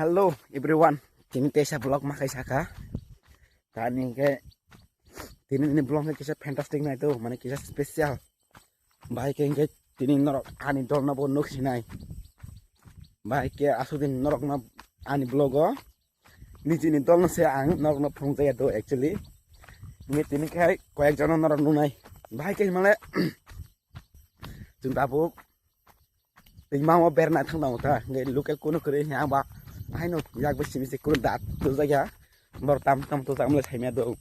Halo everyone, ini Tesa vlog makai saka. Tani ke ini vlog kisah fantastic na itu, mana kisah spesial. Baik ke ini norok ani dol na bo nuk sinai. Baik ke asudin norok na ani vlogo. Ni ini dol na se ang norok na phung jaya do actually. Ini ke koyak jana norok nunai. Baik ke male chúng ta vô tình mau bèn lại thằng nào ta người lúc cái cuốn cười nhà bạc hay nó giặc với xí xí cuốn đạt từ ra giá bảo tam tôi tạm là thầy mẹ đồ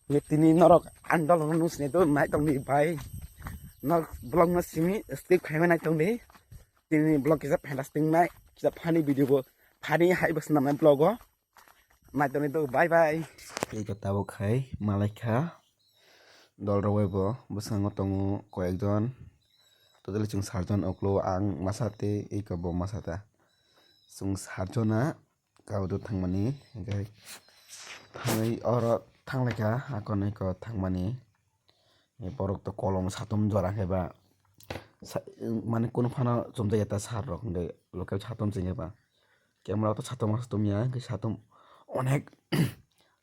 người tin nó rồi ăn đó là nó nuốt này tôi nãy trong đi bay nó blog nó xí skip khai bên này trong đấy tin blog cái rất fantastic này rất funny video funny hay bớt nằm em blog đó nãy trong này tôi bye bye cái cái tao khai Malaysia đòi rồi bữa bữa sáng ngotong có ekjon total chung sarjon oklo ang masate ikabo masata chung sarjona kaudu thangmani gai thangai oro thangleka akone ko thangmani e borok to kolom satum jora heba mane kono phana jomja yata sar rok gai local satum jingeba camera to satum ya gai satum onek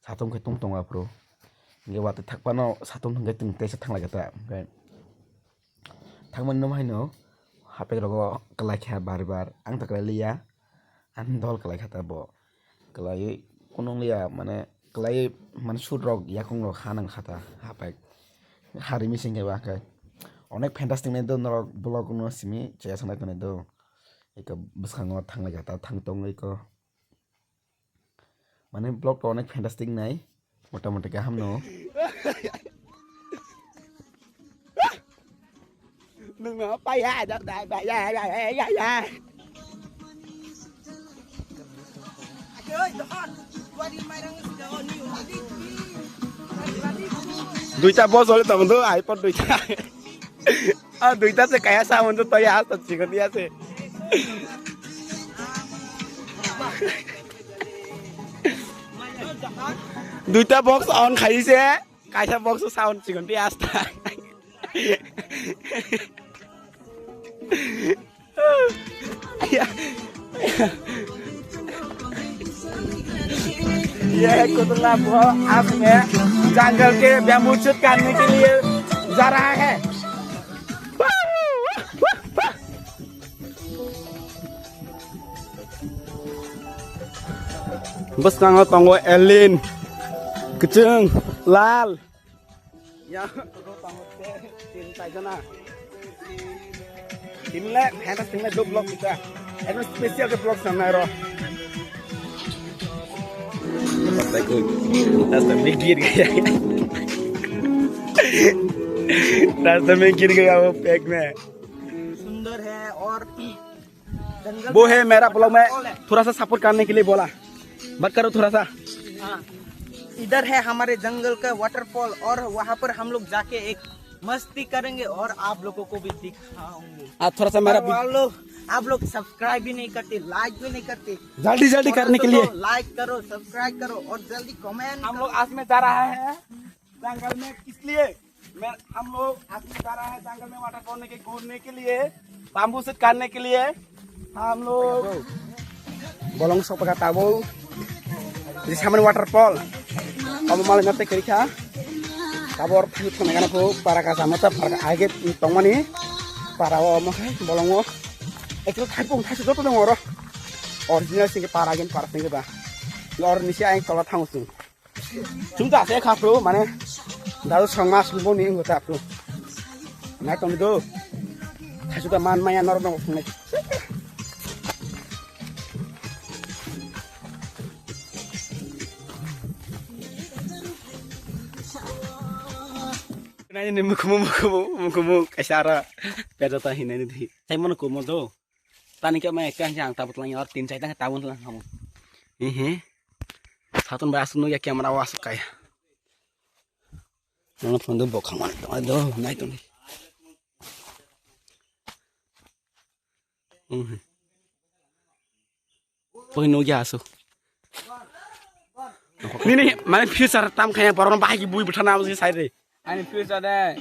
satum ke tonga pro gai wate thakpano satum gai tung tesa thangleka gai thangman nom haino hape rogo kelai kha bar ang tak liya an dol kelai khata bo kelai kunong liya mane kelai man sud rog yakung rog hanang khata hape hari missing ke bakai onek fantastic ne do norok blog no simi chaya sanai tone do eka bskango thanglai khata thangtong eko mane blog to onek fantastic nai motamoti ka hamno đừng nó bay ra đại bay ra duita bos oleh temen tuh iPhone duita duita sih kayak sama tuh toya atas sih kan dia sih duita box on kayak box sound sih kan dia atas ये कुतला वो आपने जंगल के व्यामुचित करने के लिए जा रहा है bus tanggo tanggo Elin keceng lal ya tanggo tin tai jana tinle hena tinle do blog kita ekdom spesial ke blog samnai ro पता को रास्ते में गिर गया रास्ते में गिर गया वो पैक में सुंदर है और वो है मेरा ब्लॉग में थोड़ा सा सपोर्ट करने के लिए बोला बात करो थोड़ा सा इधर है हमारे जंगल का वाटरफॉल और वहाँ पर हम लोग जाके एक मस्ती करेंगे और आप लोगों को भी दिखाऊंगे आप थोड़ा सा मेरा आप लोग सब्सक्राइब भी नहीं करते लाइक भी नहीं करते जल्दी करने के लिए लाइक करो सब्सक्राइब करो और जल्दी कमेंट हम लोग आज में जा रहा है जंगल में किस लिए हम लोग आज में जा रहा है जंगल में वाटरफॉल के घूमने के लिए बाम्बू सेट करने के लिए हम लोग bolong sok pakai tabu di samping waterfall kamu malah ngerti kerja tabor fit mengenai aku para kasama tak para aget tongmani para omong bolong itu typung thasi joto dong oro original sing para agen para sing ba lor nisi aing tolot thangsu chúng ta sẽ khắc phục mà này đã xong mas bông niệm của ta rồi nãy trong đó thầy chúng ta man maya nó đâu này này nên mukmu kasara pada tahun ini di saya mana kumu tu tani kau mereka yang tak betul yang tin saya tak tahun lah kamu satu bahasa nu ya kamera wasuk kaya nang phone tu bok kamu tu naik tu ni pun nu jasu ni mana future tam kaya orang bahagia bui bertanam sih saya Ani future deh.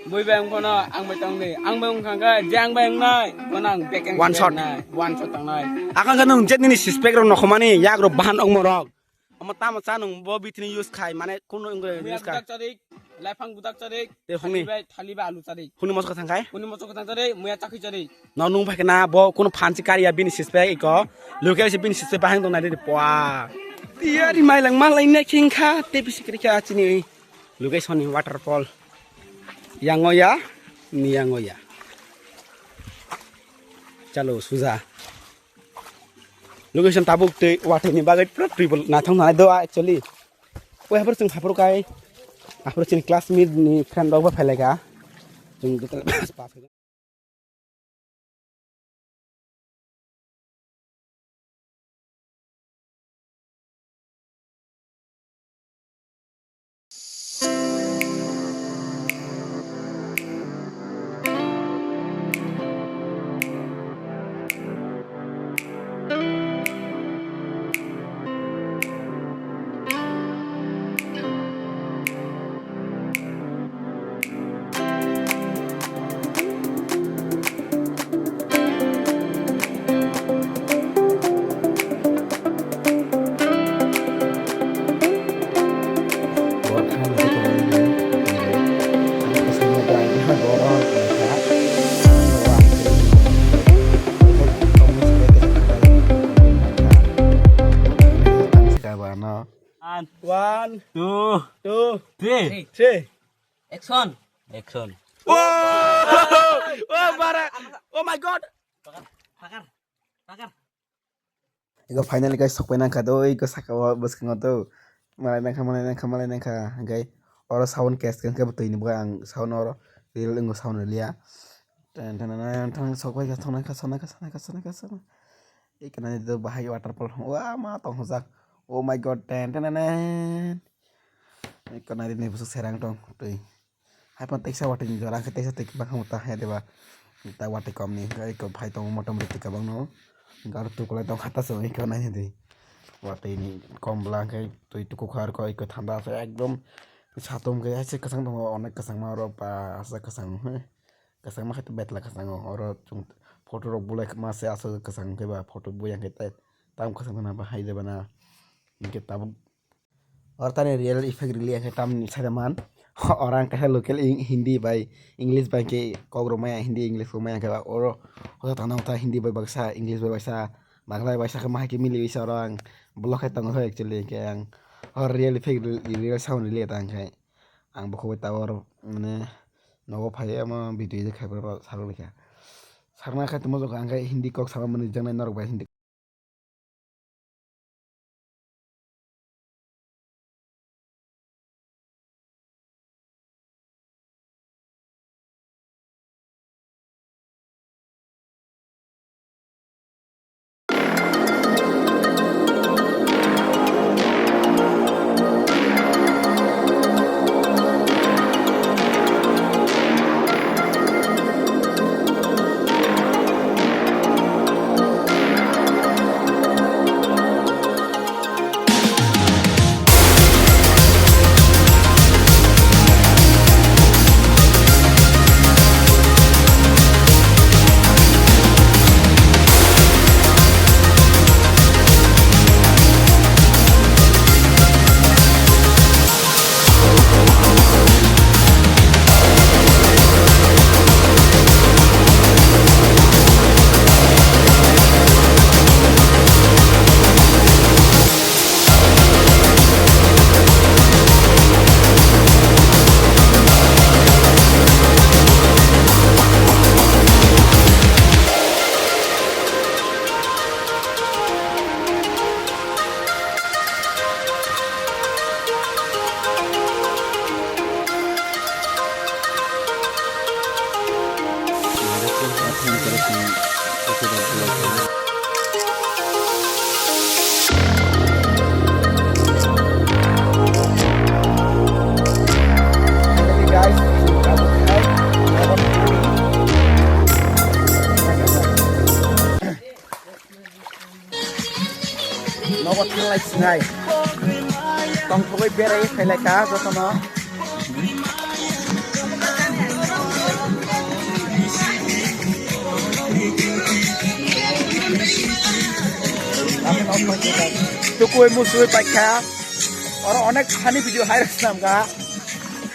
Boy bang kono ang betong ni. Ang bang kangka jang bang nai. Konang bekeng. One shot. One shot tang nai. Akan kan nung jet ni suspect ro nokhmani yak ro bahan ong morok. Ama tama cha nung bo bitni use khai mane kono ingre use khai. Budak carik. Laifang budak carik. Te hongni Thali ba alu carik. huni mosok thangkai. Kuni mo chok tang carik. Muya chakhi carik. No nung phai kana bo kono phanchi kariya bini suspect iko local se bini suspect bahang dong nari pwa. Dia di mailang malai na kingkha te bisikri kha chini local soni waterfall. Yangoya Niyangoya. Chalo suza. Location tabuk te water ni bagai people na thong na do actually. Oi habar chung hapro kai. Hapro chin classmate ni friend dog ba phalega. Chung total pass. One, Two. two, Three. three. Action. Action. Wow! Oh, bara! Oh my God! Pakar. Pakar. Iko finally guys sok pena ka do iko sakawa bus ka ngoto. Malay nang ka gay. Oro sound cast kan ka betul ini bukan sound oro. Real engo sound lia. Dan sok ka sana. Ikan itu bahaya waterfall. Wah, ma tong hosak. Oh my God, Ikan ini busuk serang tong. Tuh. Hai pon teksa watin jorang ke teksa tek bang muta ya deba. Kita wati kom ni kai ko bhai tong motom riti ka bang no. Gar tu ko tong khata so ikan nai dei. Wati ni kom blang kai tuh itu kukhar ko iko thanda se ekdom chatom ke ase kasang tong onek kasang ma ro pa asa kasang. Kasang ma khate betla kasang oro chung photo ro bulai ma se asa kasang ke ba photo bu yang ke tam kasang na ba hai deba na. Inkit tabuk और ताने real effect रिली है टाम निसारमान orang kaya lokal Hindi by English by ke kogro maya Hindi English ko maya kaya oro hosa tanang ta Hindi by bahasa English by bahasa Bangla bahasa ke mahaki mili bisa orang blok itu nggak actually kayak yang or real effect real sound real tang kayak ang bako tawar mana nopo paya ama video itu kayak berapa saru lagi sarna kayak temu juga angkai Hindi kok sama mana jangan norok by Hindi Nó thang lại ngay con có cái bé ấy phải lại cá cho nó tukui musui paikha or onek funny video hai rasnam ga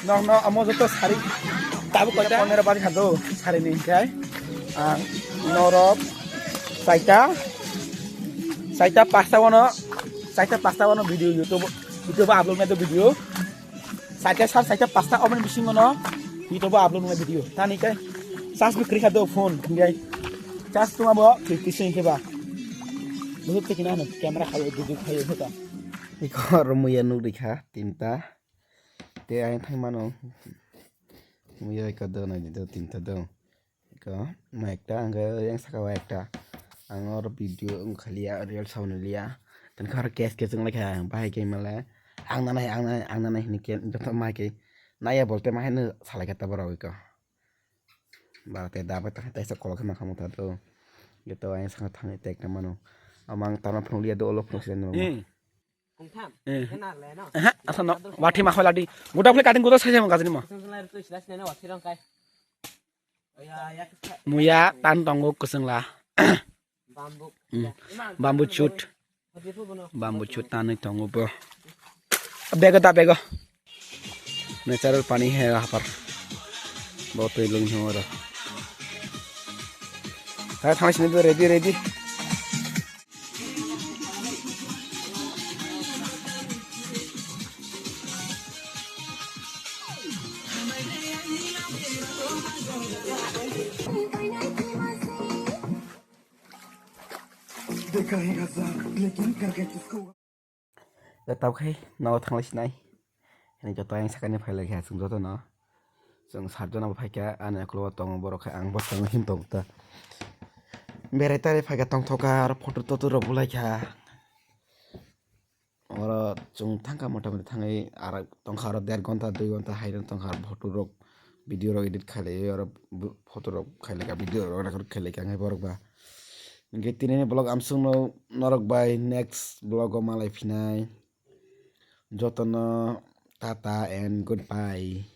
no amo joto sari tabu kota 15 bari khado sari ni kai norok saita pasta wono video YouTube upload me video saita pasta omen bising wono YouTube upload me video tani kai sas bikri khado phone ngai sas tuma bo 50 sing kheba बहुत किना न camera खायो दुदु खायो होता eco रमुया नु दिखा तीनटा ते आइ थाइ मानो मुया इको दो न दिदो तीनटा दो इको मा एकटा आंगा yang sakawa एकटा आं और भिडियो खालिया रियल साउन्ड लिया तन खर केस केस लेखा बाहाय के माला आं नानाय नि के जत माके नाया बोलते मा हेन सालाय कता बराव इको बाते दाबा ता कल खमा खमता तो gitu yang sangat hangat tek namano amang tanah penglia do olop nosian no Kungtham kena le no asan no wathi ma kholadi goda phule kating goda saje gajini mo sunglai tu silas ne wathi rong kai ya muya tan tongo kusungla bambu chut tan tongo bo bego natural pani hai यहाँ पर बहुत ही लोग हो रहा है थाने से तो ready tao khay nào thằng lấy này này cho tao anh sẽ phải lấy xuống cho tao nó xuống sát cho nó phải cái anh ấy kalau tông boro khay ang bớt tông him tông ta bere tare phải cái tông thoka photo to to robu lai kha और chung thangka motamoti thangai ara tongkha ro 1.5 घंटा 2 घंटा हाइरन तंखा photo rok video rok edit khale और photo rok khale ka video rok khale ka ngai borok ba Getini blog amsung no norok by next blog o malai finai jotono tata and goodbye.